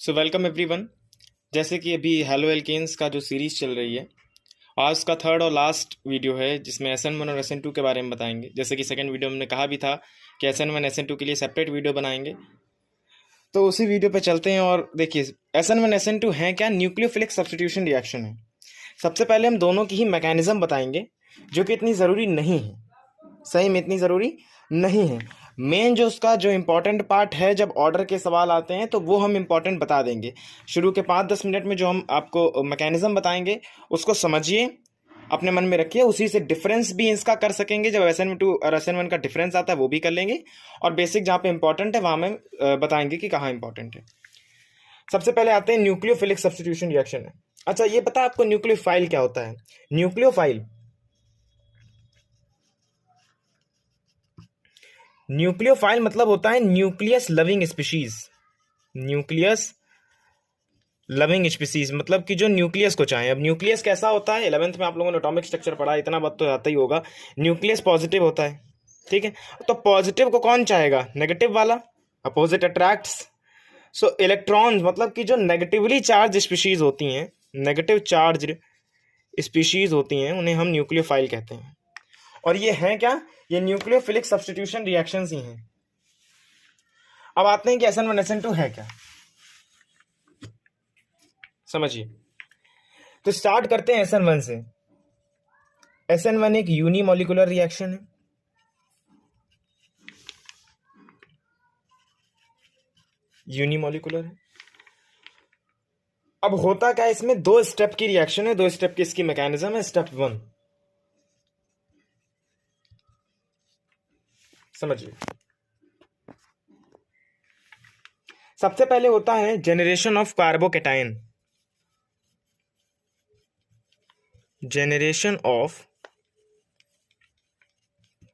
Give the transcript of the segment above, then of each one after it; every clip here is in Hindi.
So welcome everyone. जैसे कि अभी हेलो एल्केन्स का जो सीरीज़ चल रही है, आज का थर्ड और लास्ट वीडियो है जिसमें SN1 और SN2 के बारे में बताएंगे। जैसे कि सेकंड वीडियो में हमने कहा भी था कि SN1 SN2 के लिए सेपरेट वीडियो बनाएंगे, तो उसी वीडियो पे चलते हैं। और देखिए, SN1 SN2 हैं क्या? न्यूक्लियोफिलिक सब्स्टिट्यूशन रिएक्शन है। सबसे पहले हम दोनों की ही मैकेनिज्म बताएंगे, जो कि इतनी ज़रूरी नहीं है, सही में इतनी ज़रूरी नहीं है। मेन जो उसका जो इम्पोर्टेंट पार्ट है, जब ऑर्डर के सवाल आते हैं तो वो हम इम्पोर्टेंट बता देंगे। शुरू के 5-10 मिनट में जो हम आपको मैकेनिज्म बताएंगे उसको समझिए, अपने मन में रखिए, उसी से डिफरेंस भी इसका कर सकेंगे। जब SN2 और SN1 का डिफरेंस आता है वो भी कर लेंगे, और बेसिक जहाँ पे इंपॉर्टेंट है वहाँ में बताएंगे कि कहाँ इंपॉर्टेंट है। सबसे पहले आते हैं न्यूक्लियोफिलिक सब्स्टिट्यूशन रिएक्शन है। अच्छा, ये पता है आपको न्यूक्लियोफाइल क्या होता है? न्यूक्लियोफाइल, न्यूक्लियोफाइल मतलब होता है nucleus loving species. Nucleus loving species मतलब कि जो न्यूक्लियस को चाहे। अब न्यूक्लियस कैसा होता है? 11th में आप लोगों ने एटॉमिक स्ट्रक्चर पढ़ा, इतना बात तो आता ही होगा। न्यूक्लियस पॉजिटिव होता है, ठीक है। तो पॉजिटिव को कौन चाहेगा? नेगेटिव वाला। Opposite attracts. सो इलेक्ट्रॉन्स मतलब कि जो नेगेटिवली चार्ज स्पीशीज होती हैं, नेगेटिव चार्ज स्पीशीज होती हैं, उन्हें हम न्यूक्लियोफाइल कहते हैं। और ये हैं क्या? ये न्यूक्लियोफिलिक सब्स्टिट्यूशन रिएक्शंस ही हैं। अब आते हैं कि SN1 SN2 है क्या, समझिए। तो स्टार्ट करते हैं SN1 से। SN1 एक यूनिमोलिकुलर रिएक्शन है। यूनिमोलिकुलर है। अब होता क्या है इसमें? 2 स्टेप की रिएक्शन है, 2 स्टेप की इसकी मैकेनिज्म है। स्टेप 1 समझिए। सबसे पहले होता है generation of carbocation. Generation of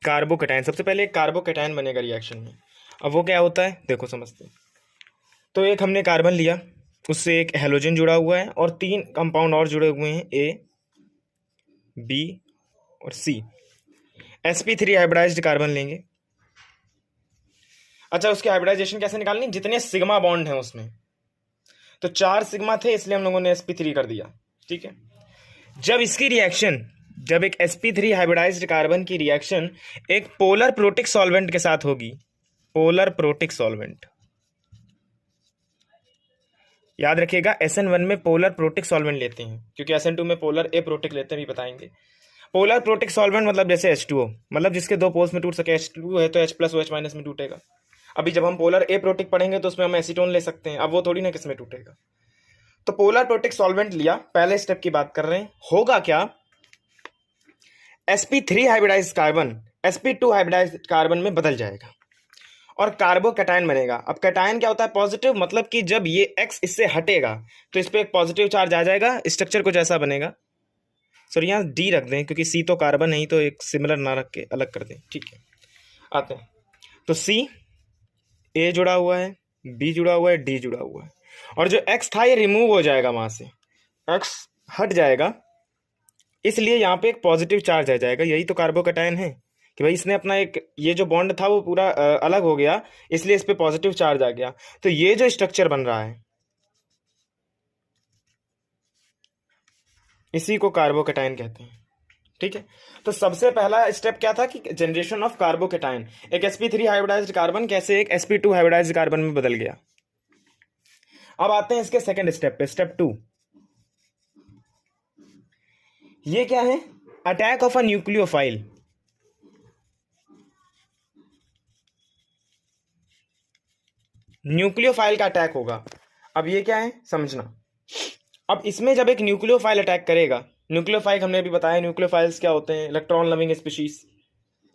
carbocation, सबसे पहले एक कार्बोकेटाइन बनेगा रिएक्शन में। अब वो क्या होता है देखो, समझते हैं। तो एक हमने कार्बन लिया, उससे एक हेलोजन जुड़ा हुआ है और 3 कंपाउंड और जुड़े हुए हैं, A, B और C। sp3 हाइब्रिडाइज्ड कार्बन लेंगे। अच्छा, उसकी हाइब्रिडाइजेशन कैसे निकालनी? जितने सिग्मा बॉन्ड हैं उसमें, तो 4 सिग्मा थे, इसलिए हम लोगों ने sp3 कर दिया, ठीक है। जब इसकी रिएक्शन, जब एक sp3 हाइब्रिडाइज्ड कार्बन की रिएक्शन एक पोलर प्रोटिक सॉल्वेंट के साथ होगी, पोलर प्रोटिक सॉल्वेंट, याद रखिएगा SN1 में पोलर प्रोटिक सॉल्वेंट लेते हैं, क्योंकि SN2 में पोलर ए प्रोटिक लेते हैं, भी बताएंगे। पोलर प्रोटिक सॉल्वेंट मतलब जैसे H2O, मतलब जिसके 2 पोल्स में टूट सके। H2 है तो H प्लस OH माइनस में टूटेगा। अभी जब हम पोलर ए प्रोटिक पढ़ेंगे तो उसमें हम एसीटोन ले सकते हैं, अब वो थोड़ी ना किस में टूटेगा। तो पोलर प्रोटिक सॉल्वेंट लिया, पहले स्टेप की बात कर रहे हैं। होगा क्या? sp3 hybridised carbon sp2 hybridised carbon में बदल जाएगा और कार्बोकैटायन बनेगा। अब कैटायन क्या होता है? पॉजिटिव, मतलब कि जब ये X इससे हटेगा तो इस पर एक पॉजिटिव चार्ज आ जाएगा, स्ट्रक्चर कुछ ऐसा बनेगा। सॉरी, यहाँ D रख दें क्योंकि C तो कार्बन है ही, तो एक सिमिलर ना रख के अलग कर दें, ठीक है। आते हैं तो C, A जुड़ा हुआ है, B जुड़ा हुआ है, D जुड़ा हुआ है, और जो X था ये रिमूव हो जाएगा, वहां से X हट जाएगा, इसलिए यहाँ पे एक पॉजिटिव चार्ज आ जाएगा। यही तो कार्बोकैटायन है कि भाई इसने अपना एक, ये जो बॉन्ड था वो पूरा अलग हो गया, इसलिए इस पे पॉजिटिव चार्ज आ गया। तो ये जो स्ट्रक्चर बन रहा है इसी को कार्बोकैटायन कहते हैं, ठीक है। तो सबसे पहला स्टेप क्या था कि जनरेशन ऑफ कार्बोकैटायन। एक sp3 हाइब्रिडाइज्ड कार्बन कैसे एक sp2 हाइब्रिडाइज्ड कार्बन में बदल गया। अब आते हैं इसके सेकंड स्टेप पे, स्टेप 2। ये क्या है? Attack of a nucleophile. Nucleophile का अटैक होगा। अब ये क्या है समझना। अब इसमें जब एक न्यूक्लियोफाइल अटैक करेगा, न्यूक्लियोफाइल हमने अभी बताया, न्यूक्लियोफाइल्स क्या होते हैं? Electron loving species,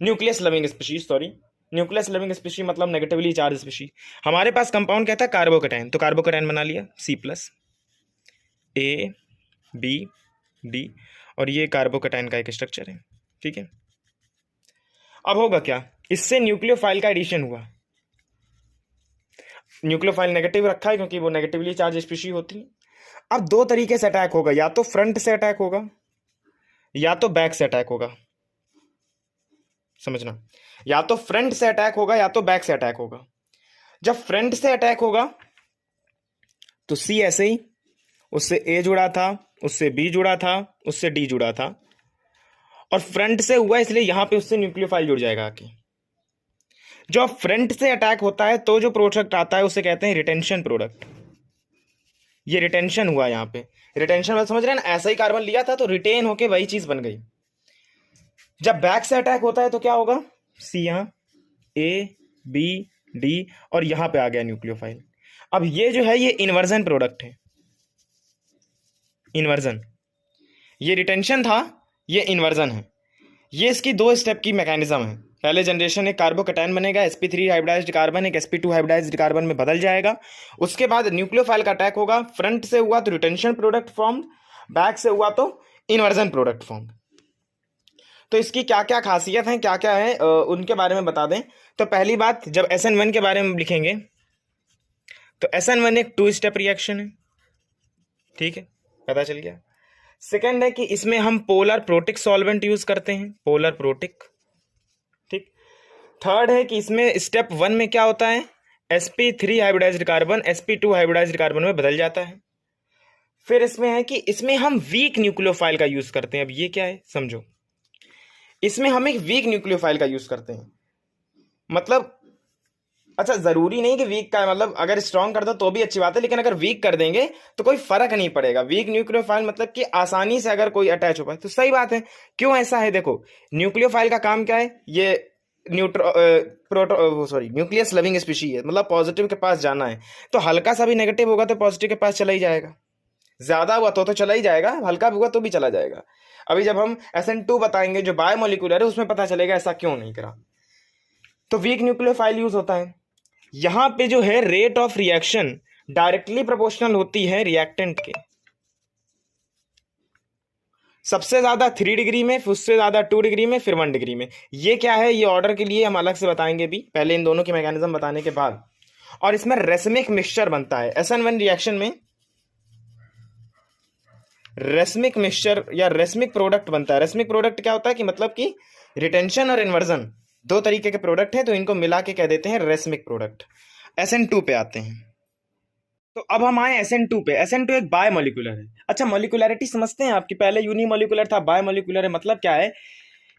nucleus loving species, sorry, nucleus loving species मतलब नेगेटिवली चार्ज स्पीशीज। हमारे पास कंपाउंड क्या था? कार्बोकैटायन, तो कार्बोकैटायन बना लिया C plus, A B D, और ये कार्बोकैटायन का एक स्ट्रक्चर है, ठीक है। अब होगा क्या? इससे न्यूक्लियोफाइल का एडिशन हुआ। न्यूक्लियोफाइल नेगेटिव रखा है क्योंकि वो नेगेटिवली चार्ज स्पीशीज होती है। अब 2 तरीके से अटैक होगा, या तो फ्रंट से अटैक होगा या तो बैक से अटैक होगा, समझना। या तो फ्रंट से अटैक होगा या तो बैक से अटैक होगा। जब फ्रंट से अटैक होगा तो सी ऐसे ही, उससे ए जुड़ा था, उससे बी जुड़ा था, उससे डी जुड़ा था, और फ्रंट से हुआ इसलिए यहां पे उससे न्यूक्लियोफाइल जुड़ जाएगा आके। जो फ्रंट से अटैक होता है तो जो प्रोडक्ट आता है उसे कहते हैं रिटेंशन प्रोडक्ट। ये रिटेंशन हुआ यहाँ पे, रिटेंशन वाला समझ रहे हैं ना, ऐसा ही कार्बन लिया था तो रिटेन होके वही चीज बन गई। जब बैक से अटैक होता है तो क्या होगा, सी यहां, ए बी डी, और यहां पे आ गया न्यूक्लियोफाइल। अब ये जो है ये इन्वर्जन प्रोडक्ट है, इन्वर्जन। ये रिटेंशन था, ये इन्वर्जन है। ये इसकी 2 स्टेप की मैकेनिज्म है। पहले जनरेशन एक कार्बोकैटायन बनेगा, sp3 हाइब्रिडाइज्ड कार्बन एक sp2 हाइब्रिडाइज्ड कार्बन में बदल जाएगा। उसके बाद न्यूक्लियोफाइल का अटैक होगा, फ्रंट से हुआ तो रिटेंशन प्रोडक्ट फॉर्म, बैक से हुआ तो इन्वर्जन प्रोडक्ट फॉर्म। तो इसकी क्या क्या खासियत है, क्या क्या है उनके बारे में बता दें। तो पहली बात, जब SN1 के बारे में लिखेंगे तो SN1 एक 2 स्टेप रिएक्शन है, ठीक है, पता चल गया। सेकेंड है कि इसमें हम पोलर प्रोटिक सॉल्वेंट यूज करते हैं, पोलर प्रोटिक, ठीक। थर्ड है कि इसमें स्टेप 1 में क्या होता है, sp3 hybridised carbon sp2 hybridised carbon में बदल जाता है। फिर इसमें है कि इसमें हम वीक न्यूक्लियोफाइल का यूज करते हैं। अब ये क्या है समझो, इसमें हम एक वीक न्यूक्लियोफाइल का यूज करते हैं। मतलब अच्छा, जरूरी नहीं कि वीक का मतलब अगर स्ट्रॉन्ग कर दो तो भी अच्छी बात है, लेकिन अगर वीक कर देंगे तो कोई फर्क नहीं पड़ेगा। वीक न्यूक्लियोफाइल मतलब कि आसानी से अगर कोई अटैच हो पाए तो सही बात है। क्यों ऐसा है, देखो न्यूक्लियोफाइल का काम क्या है, ये न्यूक्लियस लविंग स्पीशीज है, मतलब पॉजिटिव के पास जाना है। तो हल्का सा भी नेगेटिव होगा तो पॉजिटिव के पास चला ही जाएगा, ज्यादा हुआ तो चला ही जाएगा, हल्का भी हुआ तो भी चला जाएगा। अभी जब हम SN2 बताएंगे जो बायोमोलिकुलर है उसमें पता चलेगा ऐसा क्यों नहीं करा। तो वीक न्यूक्लियोफाइल यूज होता है। यहां पे जो है rate of reaction directly proportional होती है रिएक्टेंट के, सबसे ज्यादा 3 डिग्री में, फिर उससे ज्यादा 2 डिग्री में, फिर 1 डिग्री में। ये क्या है, ये ऑर्डर के लिए हम अलग से बताएंगे भी, पहले इन दोनों के मैकेनिज्म बताने के बाद। और इसमें रेसमिक मिक्सचर बनता है SN1 रिएक्शन में, रेसमिक मिक्सचर या रेसमिक प्रोडक्ट बनता है। रेसमिक प्रोडक्ट क्या होता है कि मतलब कि रिटेंशन और इन्वर्जन 2 तरीके के प्रोडक्ट हैं, तो इनको मिला के कह देते हैं रेसमिक प्रोडक्ट। SN2 पे आते हैं। तो अब हम आए SN2 पे। SN2 एक बायोमोलिकुलर है। अच्छा, मोलिकुलरिटी समझते हैं आपकी, पहले यूनिमोलिकुलर था, बायोमोलिकुलर है। मतलब क्या है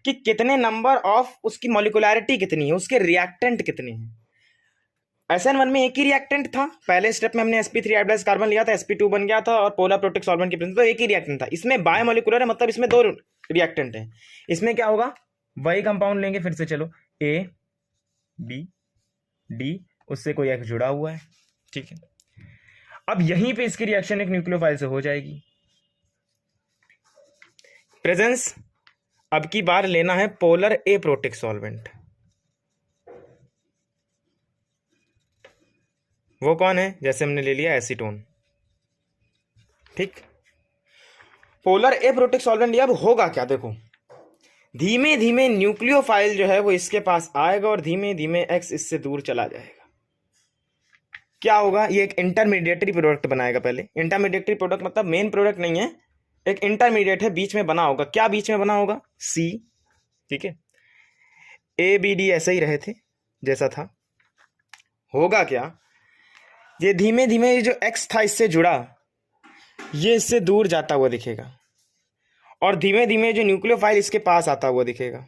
कि कितने नंबर ऑफ उसकी मोलिकुलरिटी कितनी है, उसके रिएक्टेंट कितने हैं। SN1 में एक ही रिएक्टेंट था, पहले स्टेप में हमने sp3 हाइब्रिडाइज्ड कार्बन लिया था, sp2 बन गया था और पोलर प्रोटिक सॉल्वेंट की प्रेजेंस, तो एक ही रिएक्टेंट था। इसमें बायोमोलिकुलर है, मतलब इसमें 2 रिएक्टेंट हैं। इसमें क्या होगा, वही कंपाउंड लेंगे फिर से, चलो A B D, उससे कोई एक जुड़ा हुआ है, ठीक है। अब यहीं पे इसकी रिएक्शन एक न्यूक्लियोफाइल से हो जाएगी। प्रेजेंस, अब की बार लेना है पोलर ए प्रोटिक सॉल्वेंट। वो कौन है, जैसे हमने ले लिया एसीटोन, ठीक। पोलर ए प्रोटिक सॉल्वेंट लिया, अब होगा क्या, देखो धीमे धीमे न्यूक्लियोफाइल जो है वो इसके पास आएगा और धीमे धीमे X इससे दूर चला जाएगा। क्या होगा, ये एक इंटरमीडिएटरी प्रोडक्ट बनाएगा। पहले इंटरमीडिएटरी प्रोडक्ट मतलब मेन प्रोडक्ट नहीं है, एक इंटरमीडिएट है, बीच में बना होगा। क्या बीच में बना होगा, C, ठीक है। ABD ऐसे ही रहे थे जैसा था। होगा क्या, ये धीमे धीमे जो X था इससे जुड़ा, ये इससे दूर जाता हुआ दिखेगा और धीमे धीमे जो न्यूक्लियोफाइल इसके पास आता हुआ दिखेगा।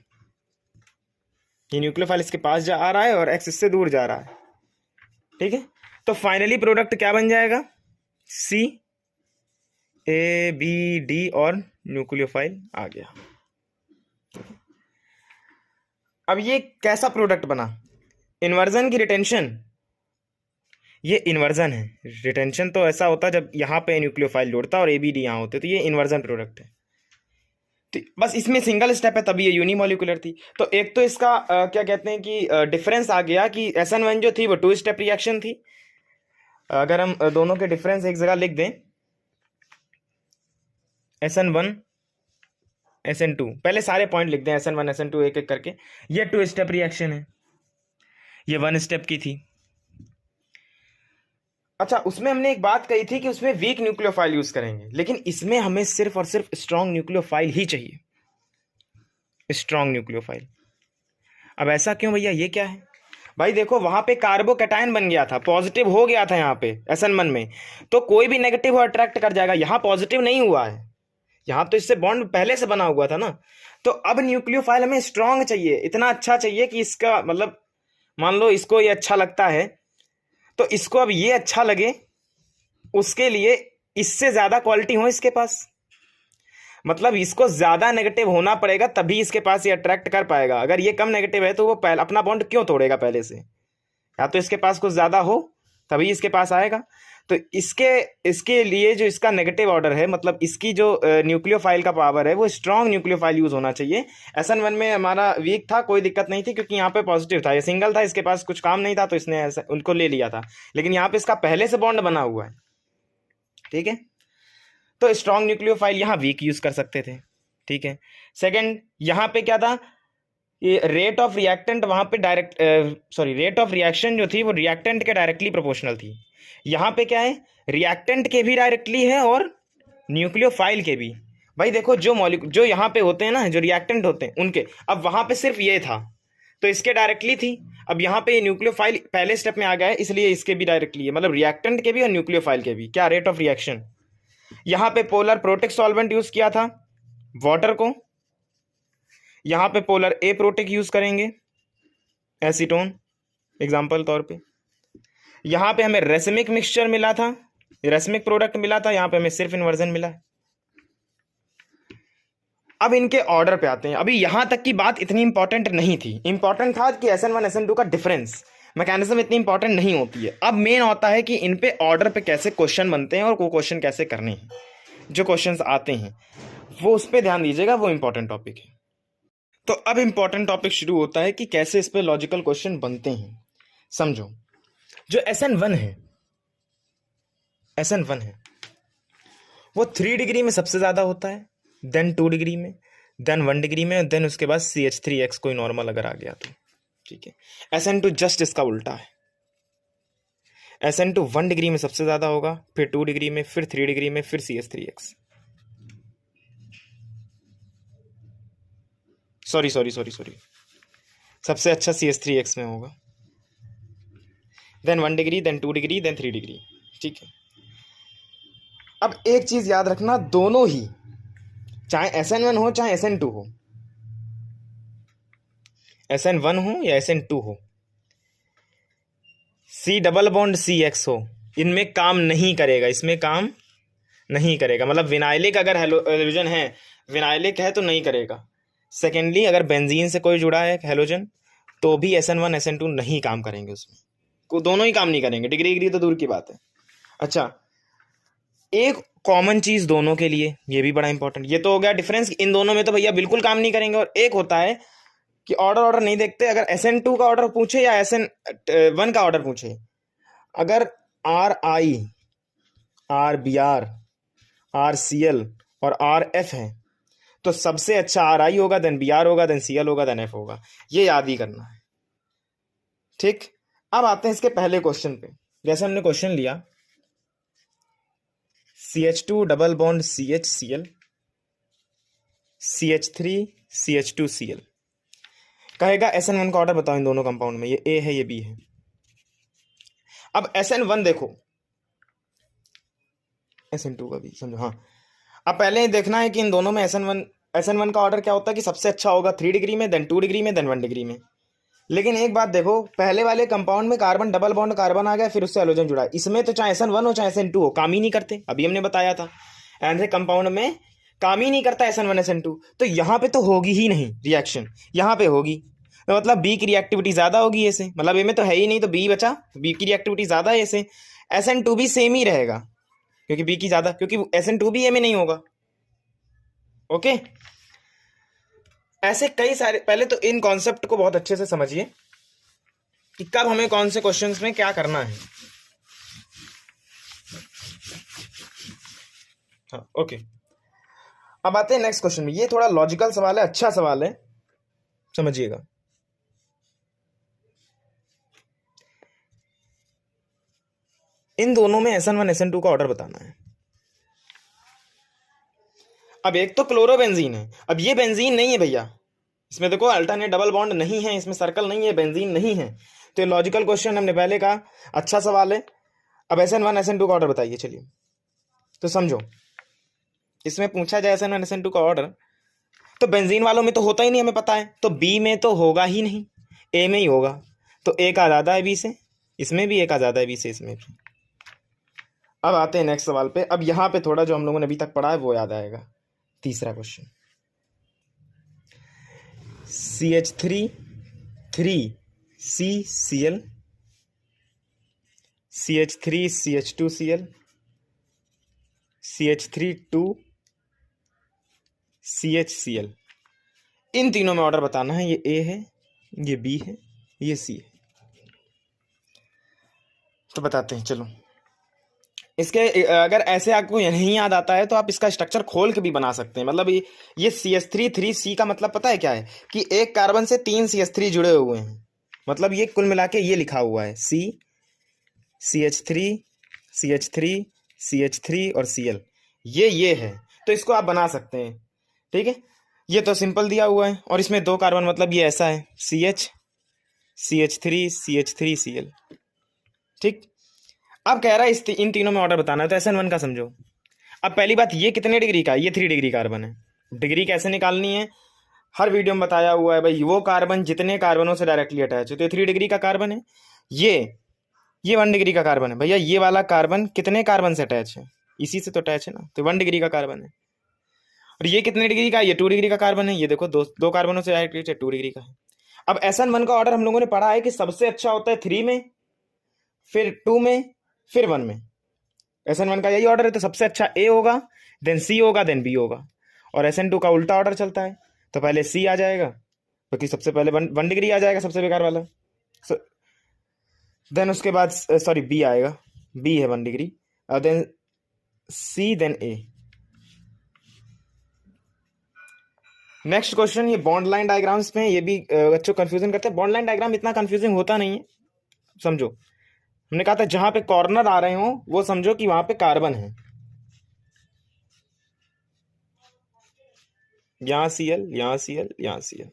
ये न्यूक्लियोफाइल इसके पास जा आ रहा है और X इससे दूर जा रहा है, ठीक है। तो फाइनली प्रोडक्ट क्या बन जाएगा, C ABD और न्यूक्लियोफाइल आ गया। अब ये कैसा प्रोडक्ट बना, इन्वर्जन की रिटेंशन, ये इन्वर्जन है। रिटेंशन तो ऐसा होता है जब यहाँ पे न्यूक्लियोफाइल जोड़ता और ABD यहाँ होते, तो ये इन्वर्जन प्रोडक्ट है। तो बस इसमें सिंगल स्टेप है, तभी ये यूनिमोलिकुलर थी। तो एक तो इसका क्या कहते हैं कि डिफरेंस आ गया कि SN1 जो थी वो 2 स्टेप रिएक्शन थी। अगर हम दोनों के डिफरेंस एक जगह लिख दें, SN1 SN2, पहले सारे पॉइंट लिख दें, SN1 SN2 एक एक करके। ये 2 स्टेप रिएक्शन है, ये 1 स्टेप की थी। अच्छा, उसमें हमने एक बात कही थी कि उसमें वीक न्यूक्लियोफाइल यूज करेंगे, लेकिन इसमें हमें सिर्फ और सिर्फ स्ट्रॉन्ग न्यूक्लियोफाइल ही चाहिए, स्ट्रॉन्ग न्यूक्लियोफाइल। अब ऐसा क्यों भैया, ये क्या है, भाई देखो वहां पे कार्बोकैटायन बन गया था, पॉजिटिव हो गया था यहाँ पे SN1 में, तो कोई भी नेगेटिव अट्रैक्ट कर जाएगा। यहाँ पॉजिटिव नहीं हुआ है, यहाँ तो इससे बॉन्ड पहले से बना हुआ था ना। तो अब न्यूक्लियोफाइल हमें स्ट्रांग चाहिए, इतना अच्छा चाहिए कि इसका मतलब मान लो इसको ये अच्छा लगता है तो इसको अब ये अच्छा लगे, उसके लिए इससे ज्यादा क्वालिटी हो इसके पास, मतलब इसको ज्यादा नेगेटिव होना पड़ेगा तभी इसके पास ये अट्रैक्ट कर पाएगा। अगर ये कम नेगेटिव है तो वो अपना बॉन्ड क्यों तोड़ेगा पहले से, या तो इसके पास कुछ ज्यादा हो तभी इसके पास आएगा। तो इसके लिए जो इसका नेगेटिव ऑर्डर है, मतलब इसकी जो न्यूक्लियोफाइल का पावर है वो स्ट्रॉन्ग न्यूक्लियोफाइल यूज होना चाहिए। SN1 में हमारा वीक था, कोई दिक्कत नहीं थी क्योंकि यहाँ पे पॉजिटिव था, ये सिंगल था, इसके पास कुछ काम नहीं था तो इसने उनको ले लिया था। लेकिन यहाँ पे इसका पहले से बॉन्ड बना हुआ है, ठीक है, तो स्ट्रॉन्ग न्यूक्लियोफाइल यहाँ वीक यूज कर सकते थे, ठीक है। सेकंड, यहाँ पे क्या था, ये रेट ऑफ रिएक्टेंट वहां पे डायरेक्ट रेट ऑफ रिएक्शन जो थी वो रिएक्टेंट के डायरेक्टली प्रोपोर्शनल थी। यहाँ पे क्या है, रिएक्टेंट के भी डायरेक्टली है और न्यूक्लियोफाइल के भी। भाई देखो जो यहाँ पे होते हैं ना, जो रिएक्टेंट होते हैं उनके, अब वहां पे सिर्फ ये था तो इसके डायरेक्टली थी, अब यहाँ पे न्यूक्लियोफाइल पहले स्टेप में आ गया है इसलिए इसके भी डायरेक्टली है, मतलब रिएक्टेंट के भी और न्यूक्लियोफाइल के भी। क्या रेट ऑफ रिएक्शन, यहाँ पे पोलर प्रोटिक सॉल्वेंट यूज किया था वाटर को, यहाँ पे पोलर ए प्रोटिक यूज करेंगे एसीटोन एग्जाम्पल तौर पे। यहाँ पे हमें रेसिमिक मिक्सचर मिला था, रेसिमिक प्रोडक्ट मिला था, यहाँ पे हमें सिर्फ इन्वर्जन मिला है। अब इनके ऑर्डर पे आते हैं। अभी यहां तक की बात इतनी इंपॉर्टेंट नहीं थी, इंपॉर्टेंट था कि SN1 SN2 का डिफरेंस, मैकेनिज्म इतनी इंपॉर्टेंट नहीं होती है। अब मेन होता है कि इन पे ऑर्डर पे कैसे क्वेश्चन बनते हैं और वो क्वेश्चन कैसे करने हैं, जो क्वेश्चंस आते हैं वो उस पर ध्यान दीजिएगा, वो इंपॉर्टेंट टॉपिक है। तो अब इंपॉर्टेंट टॉपिक शुरू होता है कि कैसे इस पे लॉजिकल क्वेश्चन बनते हैं। समझो, जो SN1 है, SN1 है वो 3 डिग्री में सबसे ज्यादा होता है, देन 2 डिग्री में, देन 1 डिग्री में, देन उसके बाद CH3X कोई नॉर्मल अगर आ गया तो, ठीक है। SN2 जस्ट इसका उल्टा है, SN2 1 डिग्री में सबसे ज्यादा होगा, फिर 2 डिग्री में, फिर 3 डिग्री में, फिर CH3X। सॉरी सबसे अच्छा CH3X में होगा, देन 1 डिग्री, देन 2 डिग्री, देन 3 डिग्री, ठीक है। अब एक चीज याद रखना, दोनों ही चाहे SN1 हो चाहे SN2 हो, SN1 हो या SN2 हो, C डबल बॉन्ड CX हो, इनमें काम नहीं करेगा, इसमें काम नहीं करेगा। मतलब विनाइलिक अगर हेलोजन है, विनाइलिक है तो नहीं करेगा। सेकेंडली अगर बेंजीन से कोई जुड़ा है हेलोजन तो भी SN1 SN2 नहीं काम करेंगे, उसमें को दोनों ही काम नहीं करेंगे, डिग्री तो दूर की बात है। अच्छा, एक कॉमन चीज दोनों के लिए, ये भी बड़ा इंपॉर्टेंट, ये तो हो गया डिफरेंस, इन दोनों में तो भैया बिल्कुल काम नहीं करेंगे। और एक होता है कि ऑर्डर नहीं देखते, अगर SN2 का ऑर्डर पूछे या SN1 का ऑर्डर पूछे, अगर RI, RBr, RCl और RF है तो सबसे अच्छा RI होगा, देन Br होगा, देन Cl होगा, देन F होगा। ये याद ही करना है, ठीक। अब आते हैं इसके पहले क्वेश्चन पे। जैसे हमने क्वेश्चन लिया CH2 double bond CHCl, CH3 CH2Cl, कहेगा SN1 का ऑर्डर बताओ इन दोनों कंपाउंड में, ये A है ये B है। अब SN1 देखो, SN2 का भी समझो, हाँ। अब पहले ही देखना है कि इन दोनों में SN1 का ऑर्डर क्या होता है कि सबसे अच्छा होगा 3 डिग्री में, देन 2 डिग्री में, देन 1 डिग्री में। लेकिन एक बात देखो, पहले वाले कंपाउंड में कार्बन डबल बॉन्ड कार्बन आ गया, फिर उससे हाइड्रोजन जुड़ा, इसमें तो चाहे SN1 हो चाहे SN2 हो काम ही नहीं करते, अभी हमने बताया था। ऐसे कंपाउंड में काम ही नहीं करता SN1 SN2, तो यहाँ पे तो होगी ही नहीं रिएक्शन, यहाँ पे होगी तो मतलब बी की रिएक्टिविटी ज्यादा होगी ऐसे, मतलब ए में तो है ही नहीं तो बी बचा, बी की रिएक्टिविटी ज्यादा है ऐसे। SN2 भी सेम ही रहेगा क्योंकि बी की ज्यादा, क्योंकि SN2 भी ए में नहीं होगा, ओके। ऐसे कई सारे, पहले तो इन कॉन्सेप्ट को बहुत अच्छे से समझिए कि कब हमें कौन से क्वेश्चंस में क्या करना है, हाँ ओके। अब आते हैं नेक्स्ट क्वेश्चन में, ये थोड़ा लॉजिकल सवाल है, अच्छा सवाल है, समझिएगा। इन दोनों में SN1 SN2 का ऑर्डर बताना है। अब एक तो क्लोरोबेंजीन है, अब ये बेंजीन नहीं है भैया, इसमें देखो अल्टरनेट डबल बॉन्ड नहीं है, इसमें सर्कल नहीं है, बेंजीन नहीं है, तो ये लॉजिकल क्वेश्चन हमने पहले कहा, अच्छा सवाल है। अब SN1 SN2 का ऑर्डर बताइए। चलिए तो समझो, इसमें पूछा जाए SN1 SN2 का ऑर्डर, तो बेंजीन वालों में तो होता ही नहीं, हमें पता है, तो बी में तो होगा ही नहीं, ए में ही होगा। तो ए का ज़्यादा है बी से, इसमें भी ए का ज़्यादा है बी से, इसमें भी। अब आते हैं नेक्स्ट सवाल पे। अब यहाँ पे थोड़ा जो हम लोगों ने अभी तक पढ़ा है वो याद आएगा। तीसरा question, CH3 3CCl, CH3 CH2Cl, CH3 2CHCl, इन तीनों में ऑर्डर बताना है। ये ए है, ये बी है, ये सी है। तो बताते हैं, चलो। इसके अगर ऐसे आपको नहीं याद आता है तो आप इसका स्ट्रक्चर खोल के भी बना सकते हैं। मतलब ये CH3 3C का मतलब पता है क्या है, कि एक कार्बन से 3 CH3 जुड़े हुए हैं। मतलब ये कुल मिला के ये लिखा हुआ है C, CH3 CH3 CH3 और Cl, ये है। तो इसको आप बना सकते हैं, ठीक है। ये तो सिंपल दिया हुआ है, और इसमें 2 कार्बन, मतलब ये ऐसा है CH CH3 CH3 Cl, ठीक। अब कह रहा है इन तीनों में ऑर्डर बताना है, तो SN1 का समझो। अब पहली बात, ये कितने डिग्री का है, ये 3 डिग्री कार्बन है। डिग्री कैसे निकालनी है, हर वीडियो में बताया हुआ है भाई। वो कार्बन जितने कार्बनों से डायरेक्टली अटैच है, तो ये 3 डिग्री का कार्बन है। ये 1 डिग्री का कार्बन है भैया। ये वाला कार्बन कितने कार्बन से अटैच है, इसी से तो अटैच है ना, तो 1 डिग्री का कार्बन है। और ये कितने डिग्री का है, ये 2 डिग्री का कार्बन है। ये देखो, दो कार्बनों से डायरेक्टली 2 डिग्री का है। अब SN1 का ऑर्डर हम लोगों ने पढ़ा है कि सबसे अच्छा होता है 3 में, फिर 2 में, फिर 1 में। SN1 का यही ऑर्डर है, तो सबसे अच्छा A होगा, देन C होगा, देन B होगा। और SN2 का उल्टा ऑर्डर चलता है, तो पहले C आ जाएगा, क्योंकि सबसे पहले 1 डिग्री आ जाएगा, सबसे बेकार वाला। देन उसके बाद सॉरी B आएगा, B है 1 डिग्री, then C, then A। Next question, ये बॉन्ड लाइन डायग्राम्स में ये भी बच्चों कंफ्यूजन करते हैं। बॉन्ड लाइन डायग्राम इतना कंफ्यूजिंग होता नहीं है, समझो। हमने कहा था जहां पे कॉर्नर आ रहे हो वो समझो कि वहां पे कार्बन है। यहां Cl, यहां Cl, यहां Cl,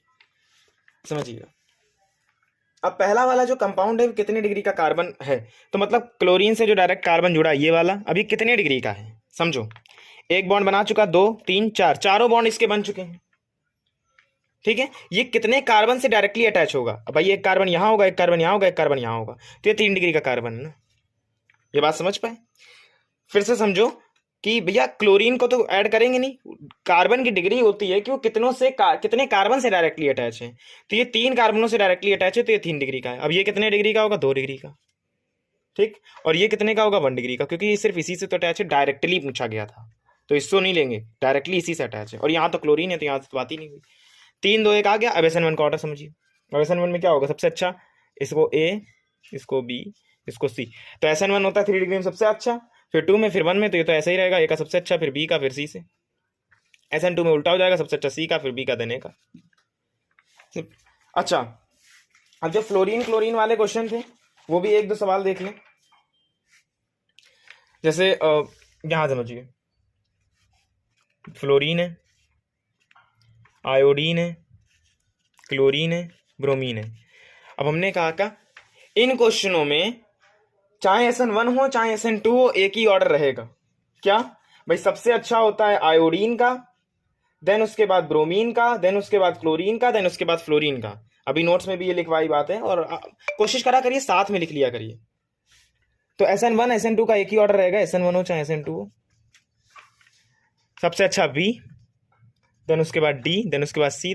समझिएगा। अब पहला वाला जो कंपाउंड है कितने डिग्री का कार्बन है, तो मतलब क्लोरीन से जो डायरेक्ट कार्बन जुड़ा ये वाला, अभी कितने डिग्री का है समझो। एक बॉन्ड बना चुका, 2 3 4, चारों बॉन्ड इसके बन चुके हैं, ठीक है। ये कितने कार्बन से डायरेक्टली अटैच होगा, अब भाई एक कार्बन यहां होगा, एक कार्बन यहां होगा, एक कार्बन यहां होगा, तो ये 3 डिग्री का कार्बन है ना। ये बात समझ पाए। फिर से समझो कि भैया क्लोरीन को तो ऐड करेंगे नहीं, कार्बन की डिग्री होती है कि वो कितने कार्बन से डायरेक्टली अटैच है। तो ये 3 कार्बनों से डायरेक्टली अटैच है, तो ये 3 डिग्री का है। अब ये कितने डिग्री का होगा, 2 डिग्री का, ठीक। और ये कितने का होगा, 1 डिग्री का, क्योंकि ये सिर्फ इसी से तो अटैच है, डायरेक्टली पूछा गया था, तो इसको नहीं लेंगे, डायरेक्टली इसी से अटैच है। और यहाँ तो क्लोरीन है, तो यहाँ तो बात ही नहीं हुई। 3 2 1 आ गया। अब SN1 का ऑर्डर समझिए। अब SN1 में क्या होगा, सबसे अच्छा इसको A, इसको B, इसको C। तो SN1 होता है 3 डिग्री में सबसे अच्छा, फिर 2 में, फिर 1 में, तो ये तो ऐसा ही रहेगा, A का सबसे अच्छा, फिर B का, फिर C से। SN2 में उल्टा हो जाएगा, सबसे अच्छा C का, फिर B का, देने का। अच्छा, अब जो फ्लोरीन क्लोरीन वाले क्वेश्चन थे वो भी 1 2 सवाल देख लें। जैसे यहां समझिए, फ्लोरीन है, आयोडीन है, क्लोरीन है, ब्रोमीन है। अब हमने कहा का इन क्वेश्चनों में चाहे SN1 हो चाहे SN2 हो, एक ही ऑर्डर रहेगा। क्या भाई, सबसे अच्छा होता है आयोडीन का, देन उसके बाद ब्रोमीन का, देन उसके बाद क्लोरीन का, देन उसके बाद फ्लोरीन का। अभी नोट्स में भी ये लिखवाई बात है, और कोशिश करा करिए साथ में लिख लिया करिए। तो SN1 SN2 का एक ही ऑर्डर रहेगा, SN1 हो चाहे SN2 हो। सबसे अच्छा B, देन उसके बाद D, देन उसके बाद C,